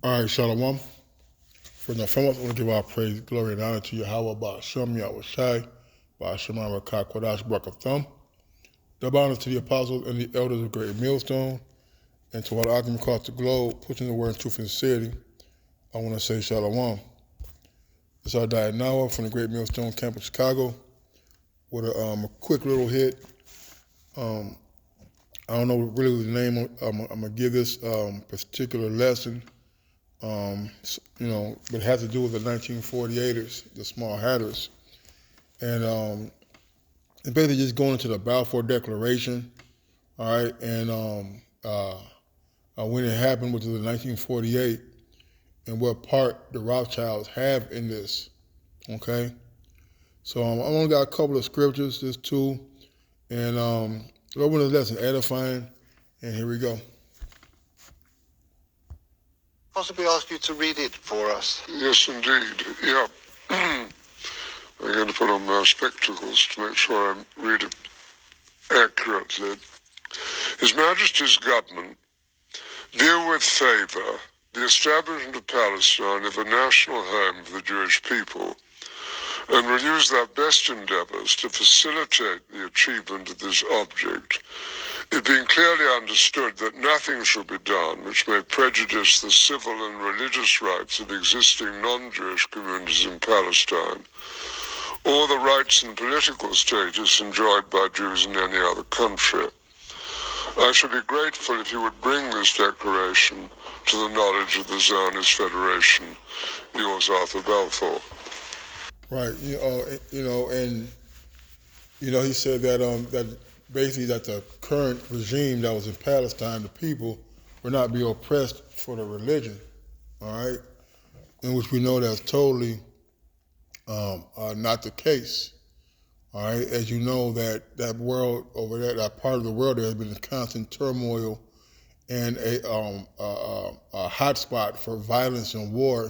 All right, Shalom. For the from us, I want to give our praise, glory, and honor to Yahweh, Ba'ashem, Yahweh Shai, Ba'ashem, Rakah, Kodash, Barakatham. Double honors to the apostles and the elders of Great Millstone, and to all the Akim across the globe, pushing the word in truth and sincerity. I want to say Shalom. It's our diet now from the Great Millstone Camp in Chicago with a quick little hit. I don't know really the name. I'm going to give this particular lesson. But it has to do with the 1948ers, the Small Hatters. And it's basically just going into the Balfour Declaration, all right? And when it happened, which was in 1948, and what part the Rothschilds have in this, okay? So I only got a couple of scriptures, just two, and open the lesson, edifying, and here we go. Possibly ask you to read it for us? Yes, indeed. Yeah. I'm going to put on my spectacles to make sure I read it accurately. His Majesty's government view with favour the establishment of Palestine as a national home for the Jewish people, and will use their best endeavours to facilitate the achievement of this object, it being clearly understood that nothing shall be done which may prejudice the civil and religious rights of existing non-Jewish communities in Palestine, or the rights and political status enjoyed by Jews in any other country. I should be grateful if you would bring this declaration to the knowledge of the Zionist Federation. Yours, Arthur Balfour. Right, and he said that that basically that the current regime that was in Palestine, the people would not be oppressed for the religion, all right, in which we know that's totally not the case, all right. As you know, that world over there, that part of the world, there has been a constant turmoil and a hot spot for violence and war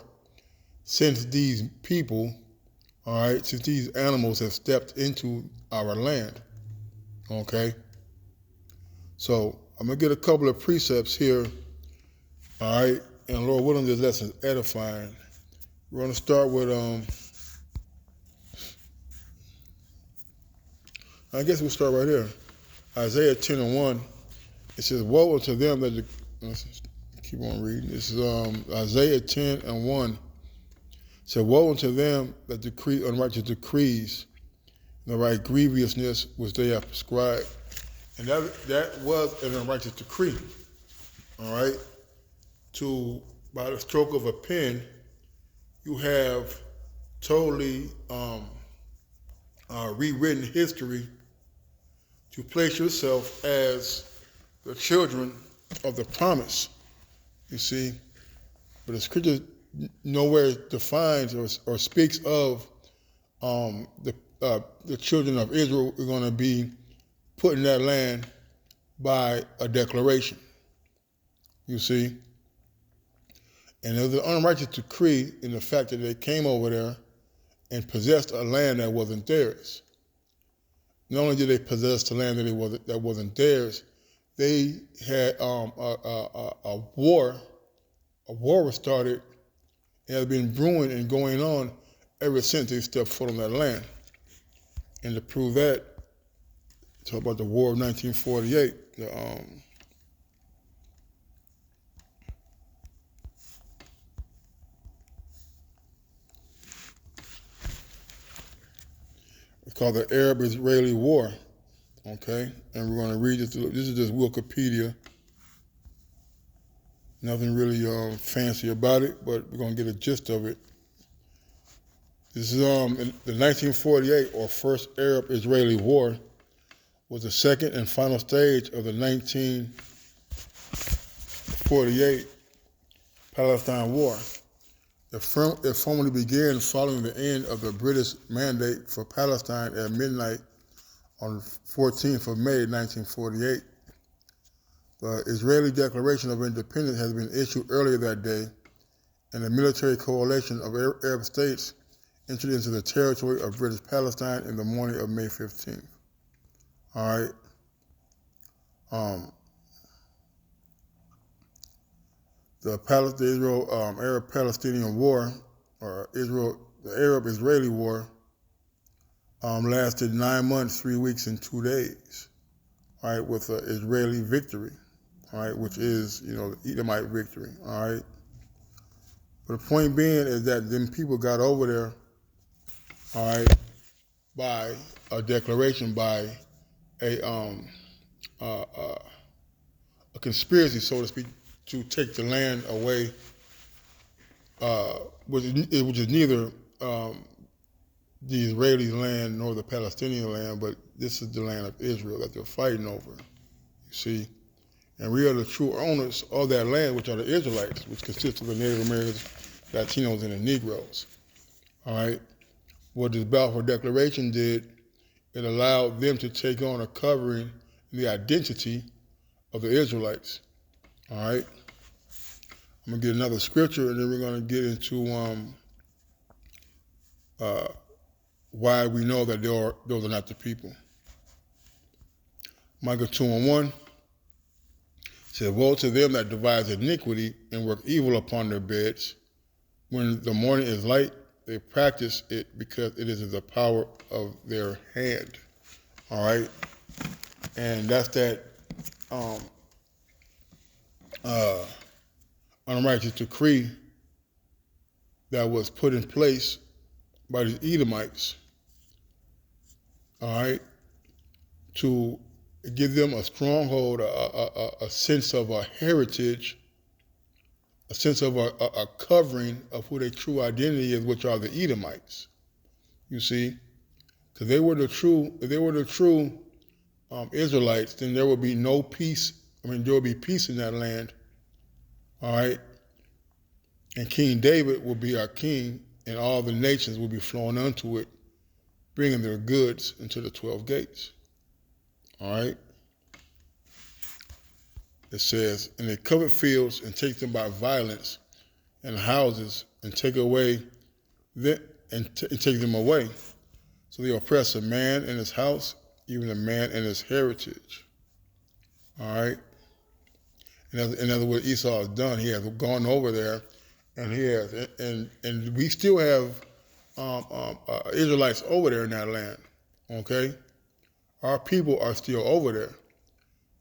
since these people, all right, since these animals have stepped into our land, okay? So I'm going to get a couple of precepts here, all right? And Lord willing, this lesson is edifying. We're going to start with, I guess we'll start right here. Isaiah 10:1. It says, woe unto them that, let's keep on reading. This is Isaiah 10:1. It said, woe unto them that decree unrighteous decrees, and the right grievousness which they have prescribed. And that was an unrighteous decree, all right? By the stroke of a pen, you have totally rewritten history to place yourself as the children of the promise, you see? But the scripture nowhere defines or speaks of the children of Israel are going to be put in that land by a declaration, you see? And there was an unrighteous decree in the fact that they came over there and possessed a land that wasn't theirs. Not only did they possess the land that wasn't theirs, they had a war. A war was started and has been brewing and going on ever since they stepped foot on that land. And to prove that, talk about the War of 1948. It's called the Arab-Israeli War, okay? And we're going to read this. This is just Wikipedia. Nothing really fancy about it, but we're going to get a gist of it. This is the 1948 or First Arab-Israeli War was the second and final stage of the 1948 Palestine War. It formally began following the end of the British mandate for Palestine at midnight on the 14th of May, 1948. The Israeli Declaration of Independence has been issued earlier that day, and the military coalition of Arab states entered into the territory of British Palestine in the morning of May 15th. All right. the Arab-Palestinian War, or the Arab-Israeli War, lasted 9 months, 3 weeks, and 2 days, all right, with an Israeli victory, all right, which is, the Edomite victory, all right. But the point being is that them people got over there, all right, by a declaration, by a conspiracy, so to speak, to take the land away, which is neither the Israeli land nor the Palestinian land, but this is the land of Israel that they're fighting over. You see, and we are the true owners of that land, which are the Israelites, which consists of the Native Americans, Latinos, and the Negroes. All right. What this Balfour Declaration did, it allowed them to take on a covering, the identity of the Israelites. All right. I'm gonna get another scripture, and then we're gonna get into why we know that those are not the people. Micah 2:1 says, "Woe to them that devise iniquity and work evil upon their beds. When the morning is light, they practice it because it is in the power of their hand." All right, and that's that unrighteous decree that was put in place by the Edomites. All right, to give them a stronghold, a sense of a heritage, a sense of a covering of who their true identity is, which are the Edomites. You see, because if they were the true Israelites, then there would be no peace. There would be peace in that land. All right, and King David will be our king, and all the nations will be flowing unto it, bringing their goods into the 12 gates. All right. It says, "And they covet fields and take them by violence, and houses and take away and take them away. So they oppress a man and his house, even a man and his heritage." All right. In other words, Esau has done. He has gone over there, and he has, and we still have Israelites over there in that land. Okay, our people are still over there.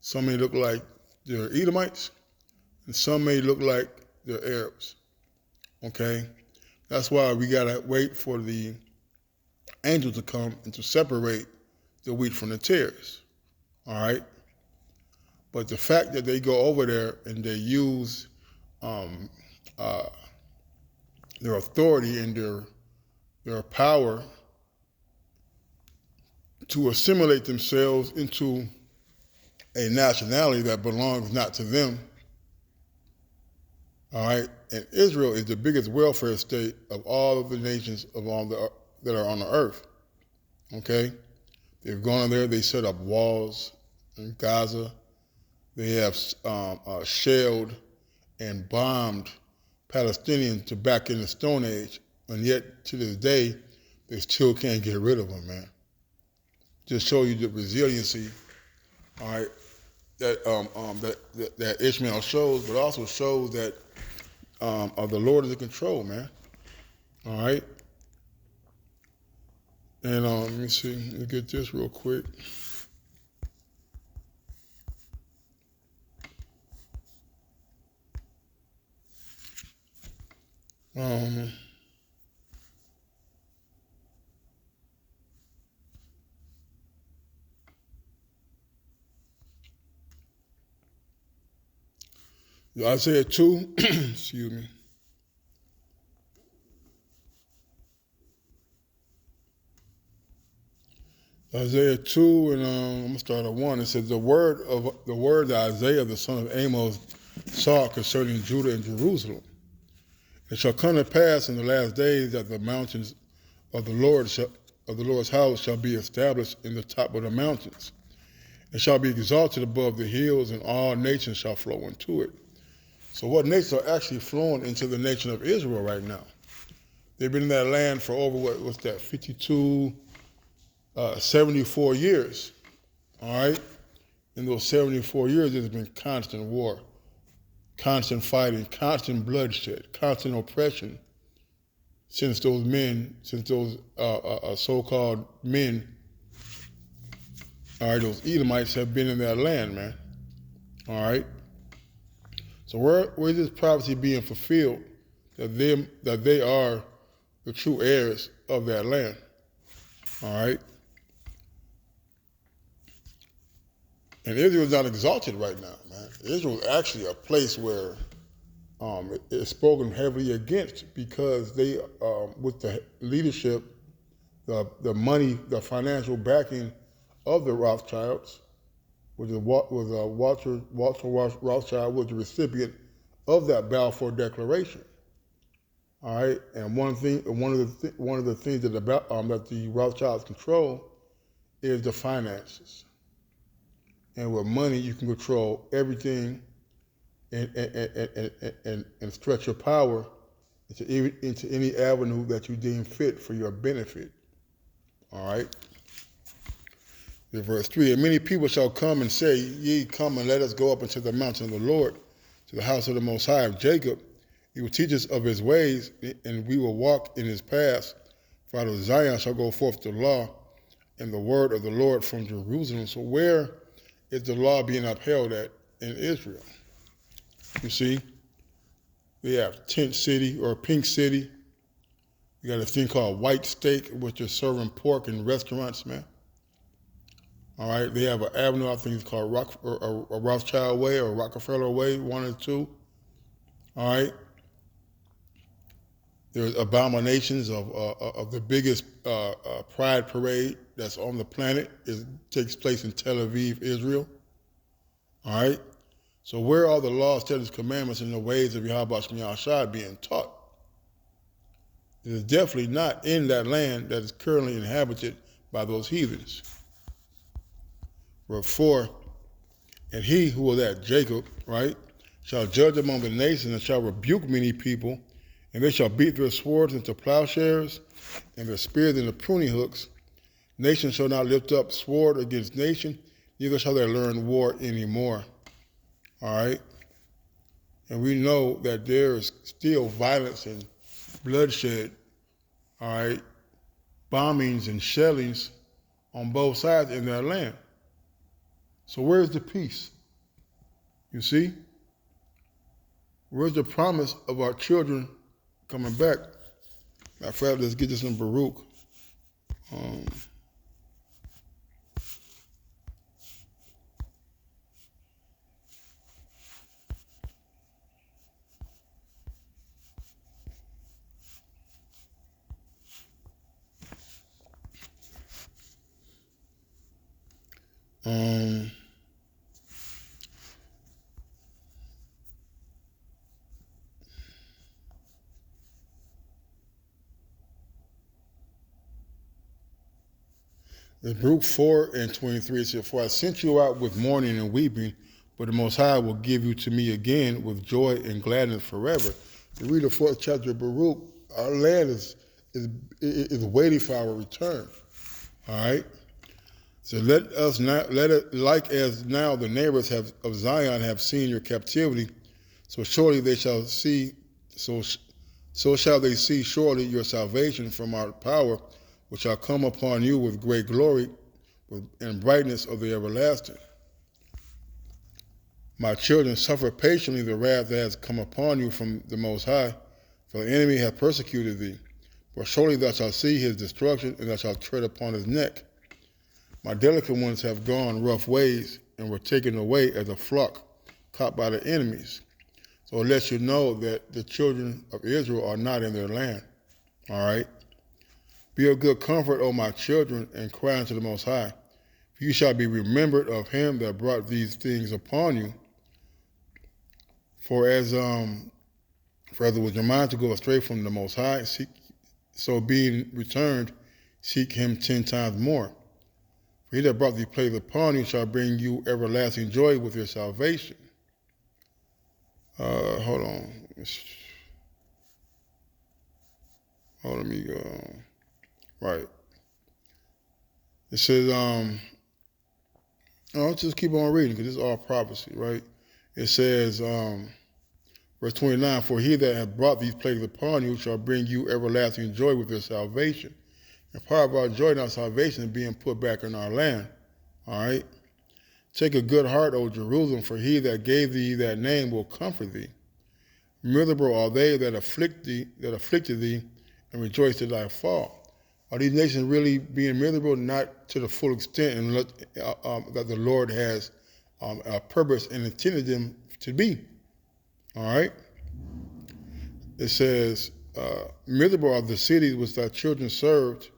Some may look like they're Edomites, and some may look like they're Arabs. Okay, that's why we gotta wait for the angel to come and to separate the wheat from the tares. All right, but the fact that they go over there and they use their authority and their power to assimilate themselves into a nationality that belongs not to them. All right, and Israel is the biggest welfare state of all of the nations that are on the earth. Okay, they've gone in there. They set up walls in Gaza. They have shelled and bombed Palestinians to back in the Stone Age, and yet to this day, they still can't get rid of them, man. Just show you the resiliency, all right, that Ishmael shows, but also shows that the Lord is in control, man. All right. And let me see. Let me get this real quick. Isaiah 2, excuse me. Isaiah 2, and I'm going to start at 1. It says, the word that Isaiah, the son of Amos, saw concerning Judah and Jerusalem. It shall come to pass in the last days that the mountains of the Lord's house shall be established in the top of the mountains. It shall be exalted above the hills, and all nations shall flow into it. So what nations are actually flowing into the nation of Israel right now? They've been in that land for over, what's that, 74 years, all right? In those 74 years, there's been constant war, constant fighting, constant bloodshed, constant oppression since those so-called men, all right, those Edomites have been in that land, man. All right. So where is this prophecy being fulfilled that they are the true heirs of that land? All right. And Israel is not exalted right now, man. Israel is actually a place where it's spoken heavily against because they, with the leadership, the money, the financial backing of the Rothschilds, Walter Rothschild was the recipient of that Balfour Declaration. All right, and one of the things that the Rothschilds control is the finances. And with money, you can control everything and stretch your power into any avenue that you deem fit for your benefit. All right. Verse 3, and many people shall come and say, ye come and let us go up into the mountain of the Lord, to the house of the Most High of Jacob. He will teach us of his ways, and we will walk in his paths. For out of Zion shall go forth the law and the word of the Lord from Jerusalem. So where is the law being upheld at in Israel? You see, we have Tent City or Pink City. We got a thing called White Steak, which is serving pork in restaurants, man. All right, they have an avenue, I think it's called Rothschild Way or Rockefeller Way, one or two. All right. There's abominations of the biggest pride parade that's on the planet. It takes place in Tel Aviv, Israel. All right. So where are the laws, statutes, commandments, and the ways of Yahweh Shem Yahshua being taught? It is definitely not in that land that is currently inhabited by those heathens. Verse 4, and he who was at Jacob, right, shall judge among the nations and shall rebuke many people, and they shall beat their swords into plowshares and their spears into pruning hooks. Nation shall not lift up sword against nation, neither shall they learn war anymore. All right? And we know that there is still violence and bloodshed, all right, bombings and shellings on both sides in their land. So where's the peace? You see? Where's the promise of our children coming back? Matter of fact, let's get this in Baruch. In Baruch 4 and 23, it says, for I sent you out with mourning and weeping, but the Most High will give you to me again with joy and gladness forever. You read the 4th chapter of Baruch, our land is waiting for our return. All right? So let it, like as now the neighbors of Zion have seen your captivity, so surely they shall see, so shall they see surely your salvation from our power, which shall come upon you with great glory and brightness of the everlasting. My children, suffer patiently the wrath that has come upon you from the Most High, for the enemy hath persecuted thee. For surely thou shalt see his destruction, and thou shalt tread upon his neck. My delicate ones have gone rough ways, and were taken away as a flock caught by the enemies. So it lets you know that the children of Israel are not in their land. All right? Be of good comfort, O my children, and cry unto the Most High. For you shall be remembered of him that brought these things upon you. For as it was your mind to go astray from the Most High, so being returned, seek him 10 times more. For he that brought these plagues upon you shall bring you everlasting joy with your salvation. Hold on. Let me go. Right. It says, I'll just keep on reading because it's all prophecy, right? It says, Verse 29, for he that hath brought these plagues upon you shall bring you everlasting joy with his salvation. And part of our joy and our salvation is being put back in our land. All right? Take a good heart, O Jerusalem, for he that gave thee that name will comfort thee. Miserable are they that afflicted thee, and rejoice at thy fall. Are these nations really being miserable? Not to the full extent and that the Lord has a purpose and intended them to be. All right? It says, miserable are the cities which thy children served.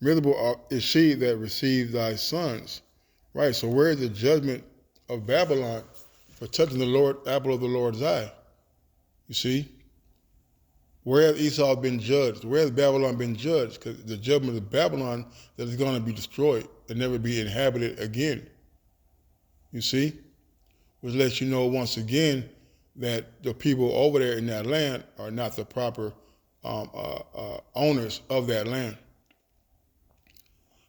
Miserable is she that received thy sons. Right, so where is the judgment of Babylon for touching the apple of the Lord's eye? You see? Where has Esau been judged? Where has Babylon been judged? Because the judgment of Babylon that is going to be destroyed and never be inhabited again. You see? Which lets you know once again that the people over there in that land are not the proper owners of that land.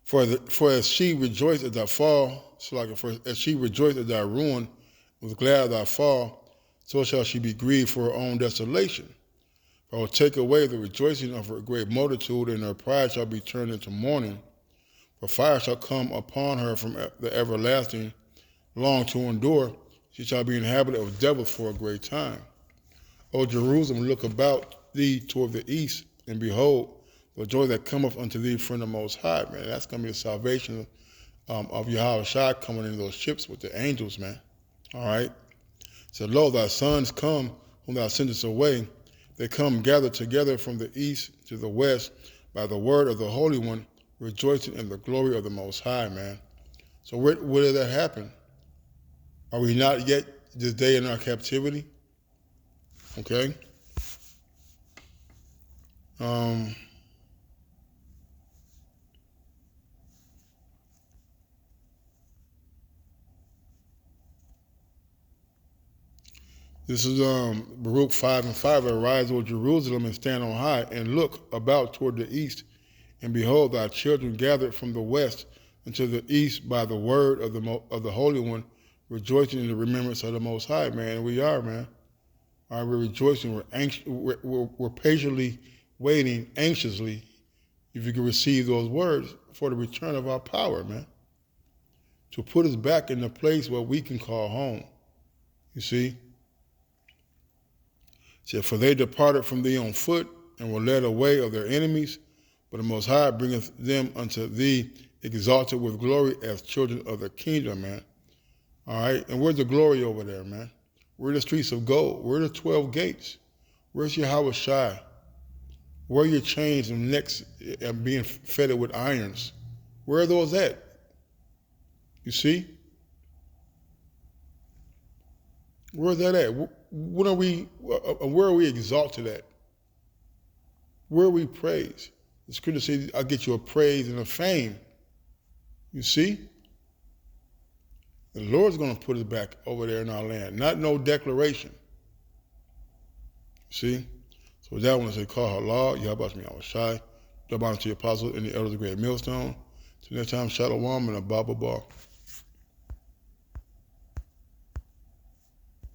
For as she rejoiced at thy fall, as she rejoiced at thy ruin, was glad at thy fall, so shall she be grieved for her own desolation. For I will take away the rejoicing of her great multitude, and her pride shall be turned into mourning. For fire shall come upon her from the everlasting, long to endure. She shall be inhabited of devils for a great time. O Jerusalem, look about thee toward the east, and behold, the joy that cometh unto thee from the Most High, man. That's going to be the salvation of Yahweh Shai coming in those ships with the angels, man. All right? So, lo, thy sons come, whom thou sendest away. They come gathered together from the east to the west by the word of the Holy One, rejoicing in the glory of the Most High, man. So where did that happen? Are we not yet this day in our captivity? Okay? This is Baruch 5:5. Arise, O Jerusalem, and stand on high, and look about toward the east, and behold, thy children gathered from the west unto the east by the word of the Holy One, rejoicing in the remembrance of the Most High, man. And we are, man. All right, we're rejoicing. We're anxious. We're patiently waiting, anxiously, if you can receive those words, for the return of our power, man, to put us back in the place where we can call home. You see? It said, for they departed from thee on foot, and were led away of their enemies, but the Most High bringeth them unto thee, exalted with glory as children of the kingdom, man. All right? And where's the glory over there, man? Where are the streets of gold? Where are the 12 gates? Where's Yahweh Shai? Where are your chains and necks and being fettered with irons? Where are those at? You see? Where's that at? Where are we exalted at? Where are we praised? The scripture says, I'll get you a praise and a fame. You see? The Lord's going to put us back over there in our land. Not no declaration. See? So with that one, I say, call Allah, Yahweh Shai, double honor to the apostles and the elders of the great millstone. Till next time, Shalom and a Baba Bar.